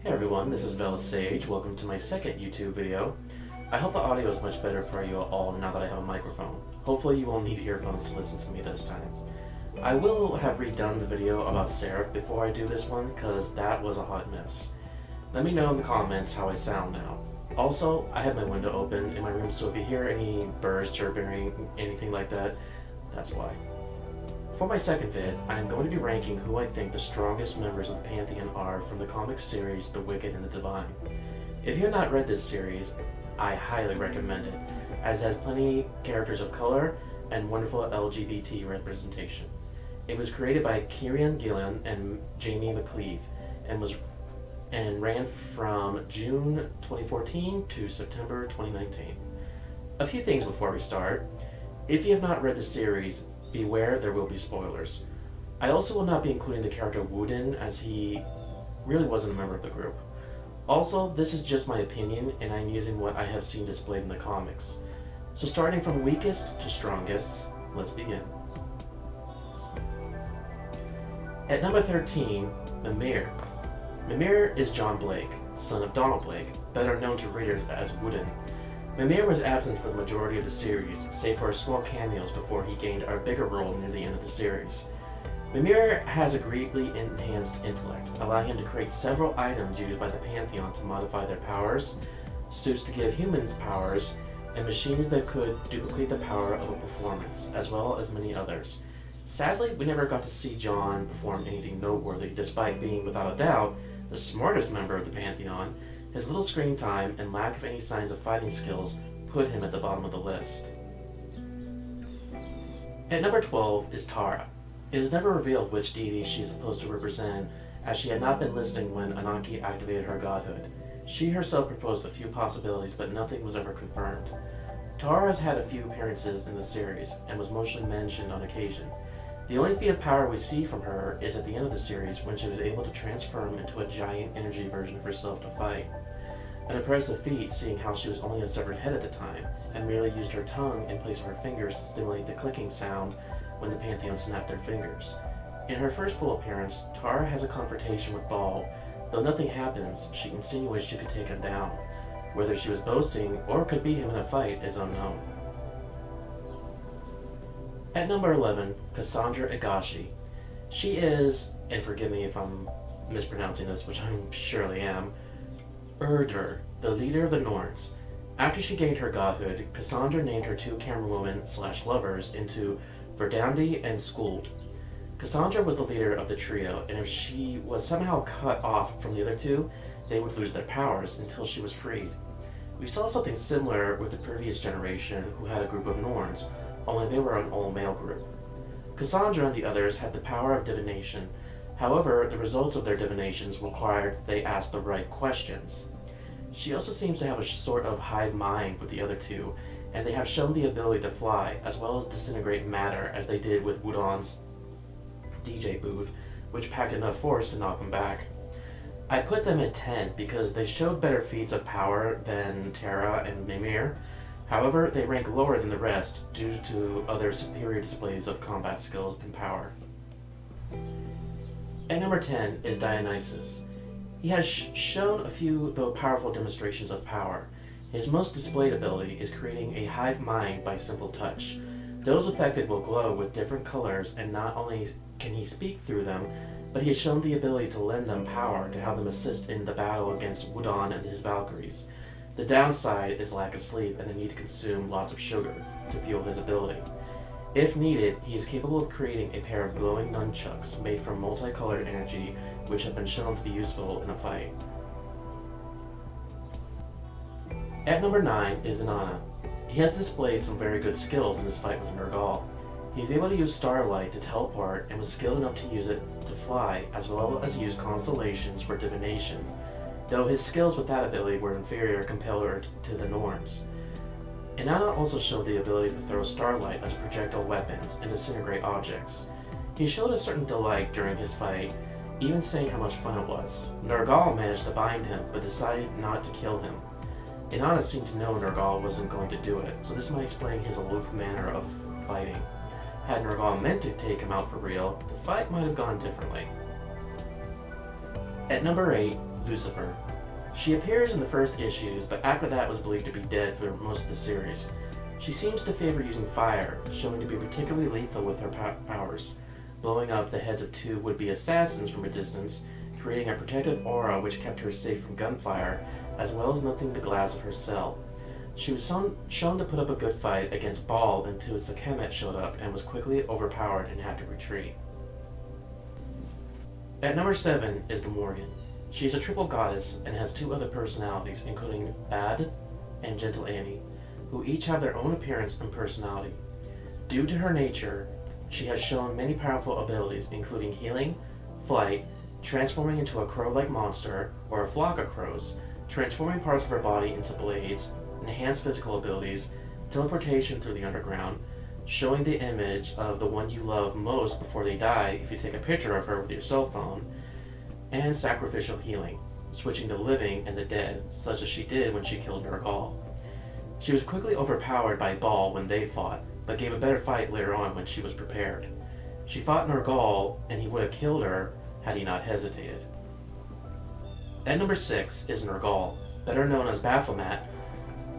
Hey everyone, this is Veles-Sage. Welcome to my second YouTube video. I hope the audio is much better for you all now that I have a microphone. Hopefully you won't need earphones to listen to me this time. I will have redone the video about Seraph before I do this one, because that was a hot mess. Let me know in the comments how I sound now. Also, I have my window open in my room, so if you hear any birds chirping, anything like that, that's why. For my second vid, I am going to be ranking who I think the strongest members of the Pantheon are from the comic series The Wicked and the Divine. If you have not read this series, I highly recommend it, as it has plenty characters of color and wonderful LGBT representation. It was created by Kieran Gillen and Jamie McCleave, and ran from June 2014 to September 2019. A few things before we start. If you have not read the series, beware, there will be spoilers. I also will not be including the character Wooden, as he really wasn't a member of the group. Also, this is just my opinion, and I'm using what I have seen displayed in the comics. So starting from weakest to strongest, let's begin. At number 13, Mimir. Mimir is John Blake, son of Donald Blake, better known to readers as Wooden. Mimir was absent for the majority of the series, save for small cameos before he gained a bigger role near the end of the series. Mimir has a greatly enhanced intellect, allowing him to create several items used by the Pantheon to modify their powers, suits to give humans powers, and machines that could duplicate the power of a performance, as well as many others. Sadly, we never got to see John perform anything noteworthy, despite being, without a doubt, the smartest member of the Pantheon. His little screen time and lack of any signs of fighting skills put him at the bottom of the list. At number 12 is Tara. It is never revealed which deity she is supposed to represent, as she had not been listening when Anaki activated her godhood. She herself proposed a few possibilities, but nothing was ever confirmed. Tara has had a few appearances in the series, and was mostly mentioned on occasion. The only feat of power we see from her is at the end of the series, when she was able to transform into a giant energy version of herself to fight. An impressive feat, seeing how she was only a severed head at the time, and merely used her tongue in place of her fingers to stimulate the clicking sound when the Pantheon snapped their fingers. In her first full appearance, Tara has a confrontation with Baal. Though nothing happens, she insinuates she could take him down. Whether she was boasting or could beat him in a fight is unknown. At number 11, Cassandra Agashi. She is, and forgive me if I'm mispronouncing this, which I surely am, Urdur, the leader of the Norns. After she gained her godhood, Cassandra named her two camerawomen/lovers into Verdandi and Skuld. Cassandra was the leader of the trio, and if she was somehow cut off from the other two, they would lose their powers until she was freed. We saw something similar with the previous generation, who had a group of Norns, only they were an all-male group. Cassandra and the others had the power of divination. However, the results of their divinations required they ask the right questions. She also seems to have a sort of hive mind with the other two, and they have shown the ability to fly, as well as disintegrate matter, as they did with Wudon's DJ booth, which packed enough force to knock him back. I put them at 10 because they showed better feats of power than Tara and Mimir. However, they rank lower than the rest due to other superior displays of combat skills and power. At number 10 is Dionysus. He has shown a few, though powerful, demonstrations of power. His most displayed ability is creating a hive mind by simple touch. Those affected will glow with different colors, and not only can he speak through them, but he has shown the ability to lend them power to have them assist in the battle against Wudon and his Valkyries. The downside is lack of sleep and the need to consume lots of sugar to fuel his ability. If needed, he is capable of creating a pair of glowing nunchucks made from multicolored energy, which have been shown to be useful in a fight. At number 9 is Inanna. He has displayed some very good skills in this fight with Nergal. He is able to use starlight to teleport and was skilled enough to use it to fly, as well as use constellations for divination, though his skills with that ability were inferior compared to the Norns. Inanna also showed the ability to throw starlight as projectile weapons and disintegrate objects. He showed a certain delight during his fight, even saying how much fun it was. Nergal managed to bind him, but decided not to kill him. Inanna seemed to know Nergal wasn't going to do it, so this might explain his aloof manner of fighting. Had Nergal meant to take him out for real, the fight might have gone differently. At number 8, Lucifer. She appears in the first issues, but after that was believed to be dead for most of the series. She seems to favor using fire, showing to be particularly lethal with her powers, blowing up the heads of two would-be assassins from a distance, creating a protective aura which kept her safe from gunfire, as well as melting the glass of her cell. She was shown to put up a good fight against Baal until Skemet showed up and was quickly overpowered and had to retreat. At number 7 is Demorgan. She is a triple goddess and has two other personalities, including Bad and Gentle Annie, who each have their own appearance and personality. Due to her nature, she has shown many powerful abilities, including healing, flight, transforming into a crow-like monster or a flock of crows, transforming parts of her body into blades, enhanced physical abilities, teleportation through the underground, showing the image of the one you love most before they die if you take a picture of her with your cell phone, and sacrificial healing, switching the living and the dead, such as she did when she killed Nergal. She was quickly overpowered by Baal when they fought, but gave a better fight later on when she was prepared. She fought Nergal, and he would have killed her had he not hesitated. At number 6 is Nergal, better known as Bakumat.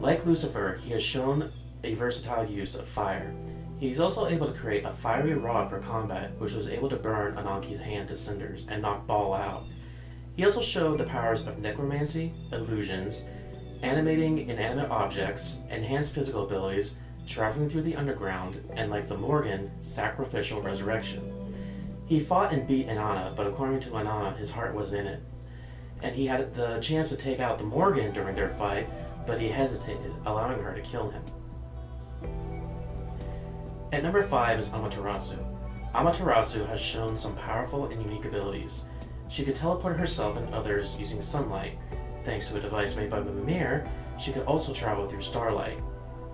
Like Lucifer, he has shown a versatile use of fire. He is also able to create a fiery rod for combat, which was able to burn Anaki's hand to cinders and knock Baal out. He also showed the powers of necromancy, illusions, animating inanimate objects, enhanced physical abilities, traveling through the underground, and like the Demorgan, sacrificial resurrection. He fought and beat Inanna, but according to Inanna, his heart wasn't in it. And he had the chance to take out the Demorgan during their fight, but he hesitated, allowing her to kill him. At number 5 is Amaterasu. Amaterasu has shown some powerful and unique abilities. She could teleport herself and others using sunlight. Thanks to a device made by Mimir, she could also travel through starlight.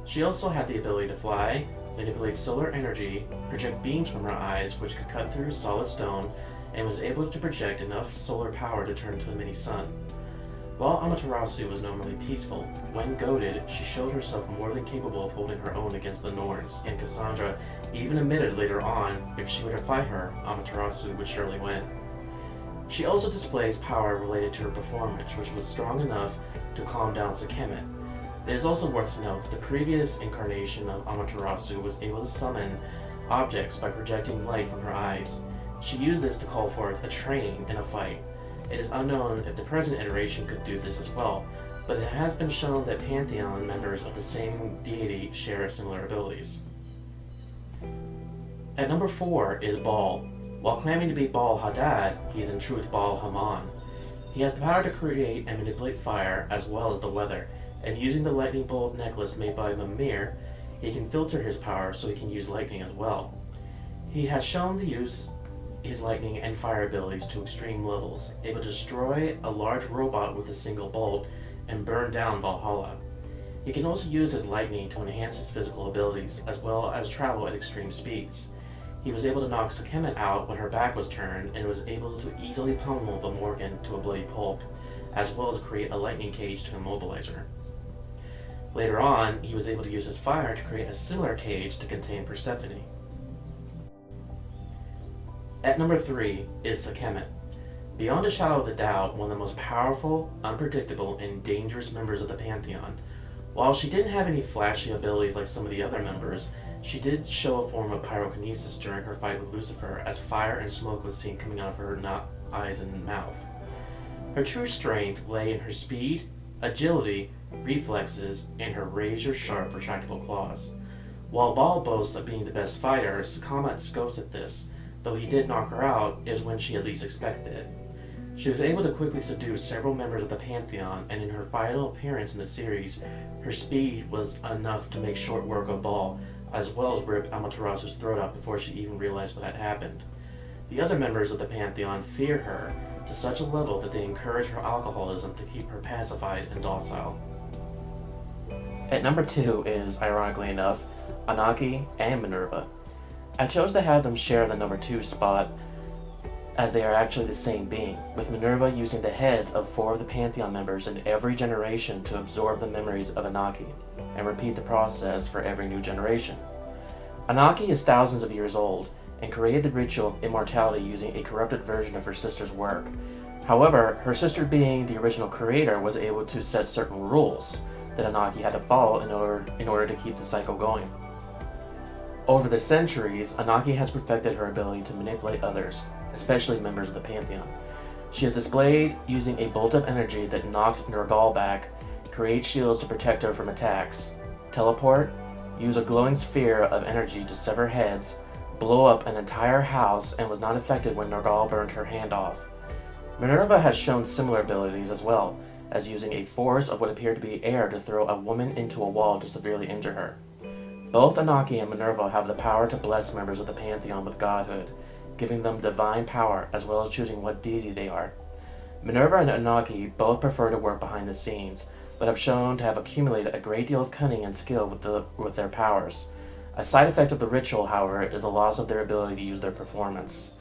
She also had the ability to fly, manipulate solar energy, project beams from her eyes which could cut through solid stone, and was able to project enough solar power to turn into a mini-sun. While Amaterasu was normally peaceful, when goaded, she showed herself more than capable of holding her own against the Norns, and Cassandra even admitted later on if she were to fight her, Amaterasu would surely win. She also displays power related to her performance, which was strong enough to calm down Skemet. It is also worth to note that the previous incarnation of Amaterasu was able to summon objects by projecting light from her eyes. She used this to call forth a train in a fight. It is unknown if the present iteration could do this as well, but it has been shown that Pantheon members of the same deity share similar abilities. At number 4 is Baal. While claiming to be Baal Hadad, he is in truth Baal Haman. He has the power to create and manipulate fire as well as the weather, and using the lightning bolt necklace made by Mimir, he can filter his power so he can use lightning as well. He has shown to use his lightning and fire abilities to extreme levels, able to destroy a large robot with a single bolt and burn down Valhalla. He can also use his lightning to enhance his physical abilities, as well as travel at extreme speeds. He was able to knock Skemet out when her back was turned, and was able to easily pummel the Demorgan to a bloody pulp, as well as create a lightning cage to immobilize her. Later on, he was able to use his fire to create a similar cage to contain Persephone. At number 3 is Skemet. Beyond a shadow of a doubt, one of the most powerful, unpredictable, and dangerous members of the Pantheon. While she didn't have any flashy abilities like some of the other members, she did show a form of pyrokinesis during her fight with Lucifer, as fire and smoke was seen coming out of her eyes and mouth. Her true strength lay in her speed, agility, reflexes, and her razor-sharp retractable claws. While Baal boasts of being the best fighter, Skemet scoffs at this. Though he did knock her out, is when she at least expected it. She was able to quickly subdue several members of the Pantheon, and in her final appearance in the series, her speed was enough to make short work of Baal, as well as rip Amaterasu's throat out before she even realized what had happened. The other members of the Pantheon fear her to such a level that they encourage her alcoholism to keep her pacified and docile. At number 2 is, ironically enough, Anaki and Minerva. I chose to have them share the number 2 spot, as they are actually the same being, with Minerva using the heads of 4 of the Pantheon members in every generation to absorb the memories of Anaki, and repeat the process for every new generation. Anaki is thousands of years old, and created the ritual of immortality using a corrupted version of her sister's work. However, her sister, being the original creator, was able to set certain rules that Anaki had to follow in order to keep the cycle going. Over the centuries, Anaki has perfected her ability to manipulate others, especially members of the Pantheon. She has displayed using a bolt of energy that knocked Nergal back, create shields to protect her from attacks, teleport, use a glowing sphere of energy to sever heads, blow up an entire house, and was not affected when Nergal burned her hand off. Minerva has shown similar abilities as well, as using a force of what appeared to be air to throw a woman into a wall to severely injure her. Both Anaki and Minerva have the power to bless members of the Pantheon with godhood, giving them divine power as well as choosing what deity they are. Minerva and Anaki both prefer to work behind the scenes, but have shown to have accumulated a great deal of cunning and skill with their powers. A side effect of the ritual, however, is the loss of their ability to use their performance.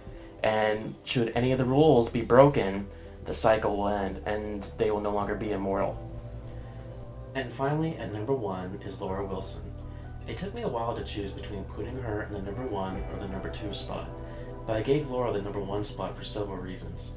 And should any of the rules be broken, the cycle will end, and they will no longer be immortal. And finally, at number 1 is Laura Wilson. It took me a while to choose between putting her in the number 1 or the number 2 spot, but I gave Laura the number 1 spot for several reasons.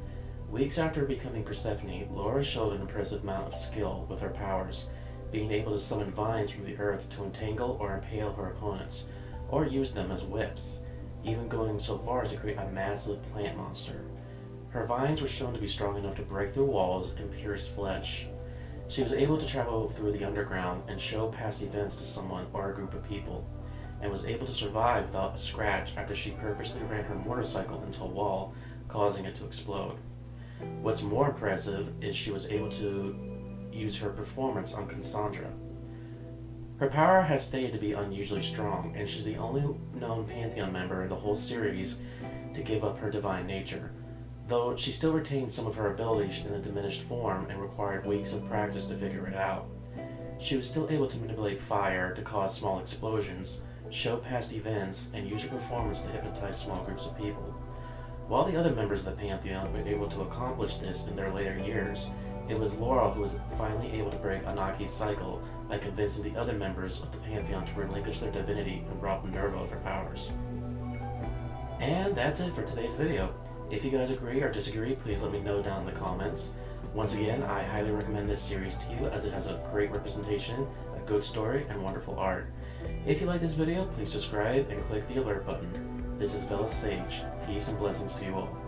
Weeks after becoming Persephone, Laura showed an impressive amount of skill with her powers, being able to summon vines from the earth to entangle or impale her opponents, or use them as whips, even going so far as to create a massive plant monster. Her vines were shown to be strong enough to break through walls and pierce flesh. She was able to travel through the underground and show past events to someone or a group of people, and was able to survive without a scratch after she purposely ran her motorcycle into a wall, causing it to explode. What's more impressive is she was able to use her performance on Cassandra. Her power has stated to be unusually strong, and she's the only known Pantheon member in the whole series to give up her divine nature, though she still retained some of her abilities in a diminished form and required weeks of practice to figure it out. She was still able to manipulate fire to cause small explosions, show past events, and use her performance to hypnotize small groups of people. While the other members of the Pantheon were able to accomplish this in their later years, it was Laura who was finally able to break Anaki's cycle by convincing the other members of the Pantheon to relinquish their divinity and rob Minerva of her powers. And that's it for today's video. If you guys agree or disagree, please let me know down in the comments. Once again, I highly recommend this series to you as it has a great representation, a good story, and wonderful art. If you like this video, please subscribe and click the alert button. This is Veles-Sage. Peace and blessings to you all.